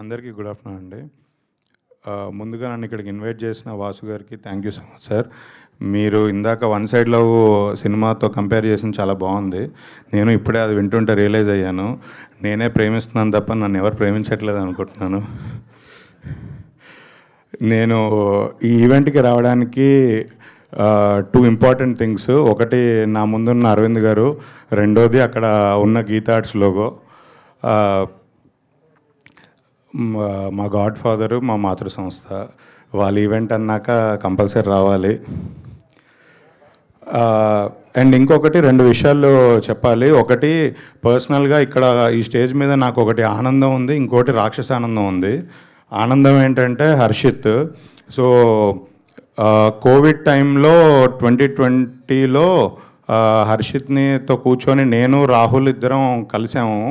అందరికీ good afternoon అండి. ముందుగా నన్ను ఇక్కడికి ఇన్వైట్ చేసిన వాసు గారికి thank you so much sir. మీరు ఇందాక వన్ సైడ్ లవ్ సినిమాతో కంపేర్ చేసిన చాలా బాగుంది. నేను ఇప్పుడే అది వింటుంటే రియలైజ్ అయ్యాను, నేనే ప్రేమిస్తున్నాను తప్ప నన్ను ఎవరు ప్రేమించట్లేదు అనుకుంటున్నాను. నేను ఈ ఈవెంట్కి రావడానికి టూ ఇంపార్టెంట్ థింగ్స్. ఒకటి నా ముందున్న అరవింద్ గారు, రెండోది అక్కడ ఉన్న గీతా ఆర్ట్స్ లోగో. మా గాడ్ ఫాదరు, మా మాతృ సంస్థ, వాళ్ళ ఈవెంట్ అన్నాక కంపల్సరీ రావాలి. అండ్ ఇంకొకటి రెండు విషయాలు చెప్పాలి. ఒకటి పర్సనల్గా ఇక్కడ ఈ స్టేజ్ మీద నాకు ఒకటి ఆనందం ఉంది, ఇంకోటి రాక్షస ఆనందం ఉంది. ఆనందం ఏంటంటే హర్షిత్. సో కోవిడ్ టైంలో 2020లో హర్షిత్నితో కూర్చొని నేను రాహుల్ ఇద్దరం కలిసాము.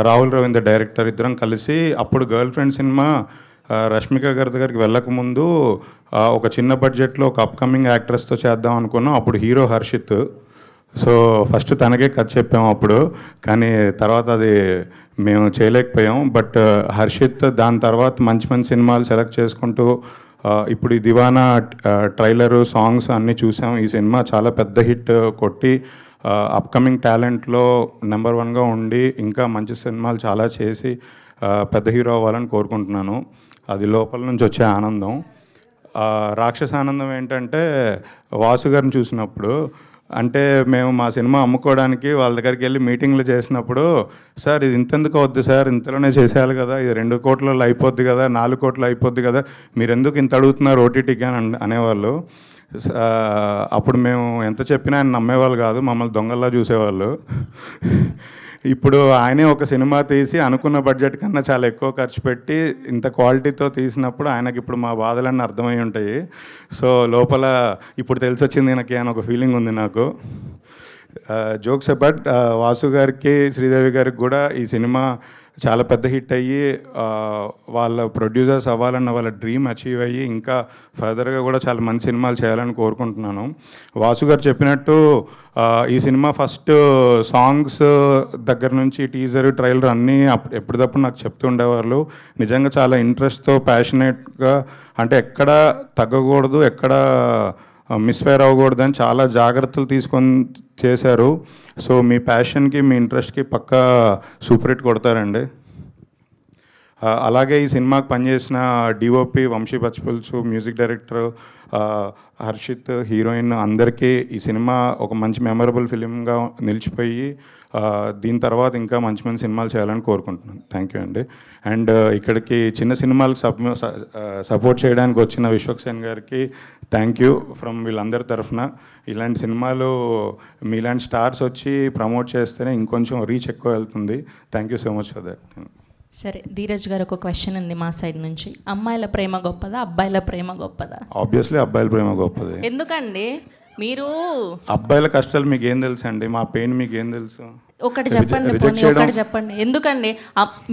రాహుల్ రవీంద్ర డైరెక్టర్ ఇద్దరం కలిసి అప్పుడు గర్ల్ ఫ్రెండ్ సినిమా రష్మిక గారి దగ్గరికి వెళ్ళకముందు ఒక చిన్న బడ్జెట్లో ఒక అప్కమింగ్ యాక్ట్రెస్తో చేద్దాం అనుకున్నాం. అప్పుడు హీరో హర్షిత్. సో ఫస్ట్ తనకే కథ చెప్పాము అప్పుడు, కానీ తర్వాత అది మేము చేయలేకపోయాం. బట్ హర్షిత్ దాని తర్వాత మంచి మంచి సినిమాలు సెలెక్ట్ చేసుకుంటూ ఇప్పుడు ఈ దివానా ట్రైలరు, సాంగ్స్ అన్నీ చూసాం. ఈ సినిమా చాలా పెద్ద హిట్ కొట్టి అప్కమింగ్ టాలెంట్లో నెంబర్ వన్గా ఉండి ఇంకా మంచి సినిమాలు చాలా చేసి పెద్ద హీరో అవ్వాలని కోరుకుంటున్నాను. అది లోపల నుంచి వచ్చే ఆనందం. రాక్షస ఆనందం ఏంటంటే వాసు గారిని చూసినప్పుడు, అంటే మేము మా సినిమా అమ్ముకోవడానికి వాళ్ళ దగ్గరికి వెళ్ళి మీటింగ్లు చేసినప్పుడు, సార్ ఇది ఇంతెందుకు అవుద్ది సార్, ఇంతలోనే చేసేయాలి కదా, ఇది 2 కోట్లలో అయిపోద్ది కదా, 4 కోట్లు అయిపోద్ది కదా, మీరు ఎందుకు ఇంత అడుగుతున్నారు ఓటీటీకి అని అనేవాళ్ళు. అప్పుడు మేము ఎంత చెప్పినా ఆయన నమ్మేవాళ్ళు కాదు, మమ్మల్ని దొంగల్లా చూసేవాళ్ళు. ఇప్పుడు ఆయనే ఒక సినిమా తీసి అనుకున్న బడ్జెట్ కన్నా చాలా ఎక్కువ ఖర్చు పెట్టి ఇంత క్వాలిటీతో తీసినప్పుడు ఆయనకి ఇప్పుడు మా బాధలన్నీ అర్థమై ఉంటాయి. సో లోపల ఇప్పుడు తెలిసి వచ్చింది ఈయనకి అని ఒక ఫీలింగ్ ఉంది నాకు. జోక్స్ అబౌట్ వాసు గారికి, శ్రీదేవి గారికి కూడా ఈ సినిమా చాలా పెద్ద హిట్ అయ్యి వాళ్ళ ప్రొడ్యూసర్స్ అవ్వాలన్న వాళ్ళ డ్రీమ్ అచీవ్ అయ్యి ఇంకా ఫర్దర్గా కూడా చాలా మంచి సినిమాలు చేయాలని కోరుకుంటున్నాను. వాసు గారు చెప్పినట్టు ఈ సినిమా ఫస్ట్ సాంగ్స్ దగ్గర నుంచి టీజర్, ట్రైలర్ అన్నీ ఎప్పటికప్పుడు నాకు చెప్తూ ఉండేవాళ్ళు. నిజంగా చాలా ఇంట్రెస్ట్తో, ప్యాషనేట్గా, అంటే ఎక్కడ తగ్గకూడదు, ఎక్కడ మిస్ఫైర్ అవ్వకూడదు అని చాలా జాగ్రత్తలు తీసుకొని చేశారు. సో మీ ప్యాషన్కి, మీ ఇంట్రెస్ట్కి పక్కా సూపర్ హిట్ కొడతారండి. అలాగే ఈ సినిమాకి పనిచేసిన DOP Vamshi Pachipulusu, music director Harshith, heroine అందరికీ ఈ సినిమా ఒక మంచి మెమరబుల్ ఫిలింగా నిలిచిపోయి దీని తర్వాత ఇంకా మంచి మంచి సినిమాలు చేయాలని కోరుకుంటున్నాను. థ్యాంక్ యూ అండి. అండ్ ఇక్కడికి చిన్న సినిమాలకు సపోర్ట్ చేయడానికి వచ్చిన విశ్వక్సేన్ గారికి థ్యాంక్ యూ ఫ్రమ్ వీళ్ళందరి తరఫున. ఇలాంటి సినిమాలు మీలాంటి స్టార్స్ వచ్చి ప్రమోట్ చేస్తేనే ఇంకొంచెం రీచ్ ఎక్కువ వెళ్తుంది. Thank you so much for that. సరే, ధీరజ్ గారు ఒక క్వశ్చన్ ఉంది మా సైడ్ నుంచి. అమ్మాయిల ప్రేమ గొప్పదా, అబ్బాయిల ప్రేమ గొప్పదా? ఆబ్వియస్లీ అబ్బాయిల ప్రేమ గొప్పది. ఎందుకండి? మీరు అబ్బాయిల కష్టాలు మీకు ఏం తెలుసు అండి, మా పెయిన్ మీకు ఏం తెలుసు? ఒకటి చెప్పండి, ఒకటి చెప్పండి. ఎందుకండి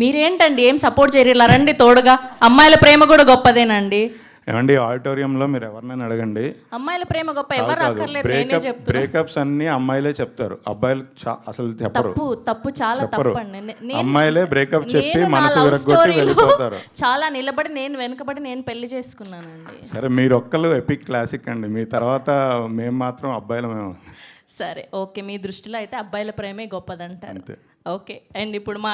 మీరేంటండి ఏం సపోర్ట్ చేయలేరా? రండి తోడుగా. అమ్మాయిల ప్రేమ కూడా గొప్పదేనండి. ఏమండి ఆడిటోరియంలో మీరు ఎవరినైనా అడగండి, అమ్మాయిల ప్రేమ గొప్ప ఎవరు అక్కర్లేదు, నేనే చెప్తాను. బ్రేకప్స్ అన్ని అమ్మాయిలే చెప్తారు, అబ్బాయిలు అసలు చెప్పరు. తప్పు చాలా తప్పండి. అమ్మాయిలే బ్రేకప్ చెప్పి మనసు విరగొట్టి వెళ్ళిపోతారు. చాలా నిలబడి నేను వెనకబడి నేను పెళ్లి చేసుకున్నానండి. సరే, మీరు ఒక్కళ్ళు ఎపిక్ క్లాసిక్ అండి, మీ తర్వాత మేము మాత్రం అబ్బాయిలమేమో. సరే ఓకే, మీ దృష్టిలో అయితే అబ్బాయిల ప్రేమే గొప్పదంటారు. ఓకే. అండ్ ఇప్పుడు మా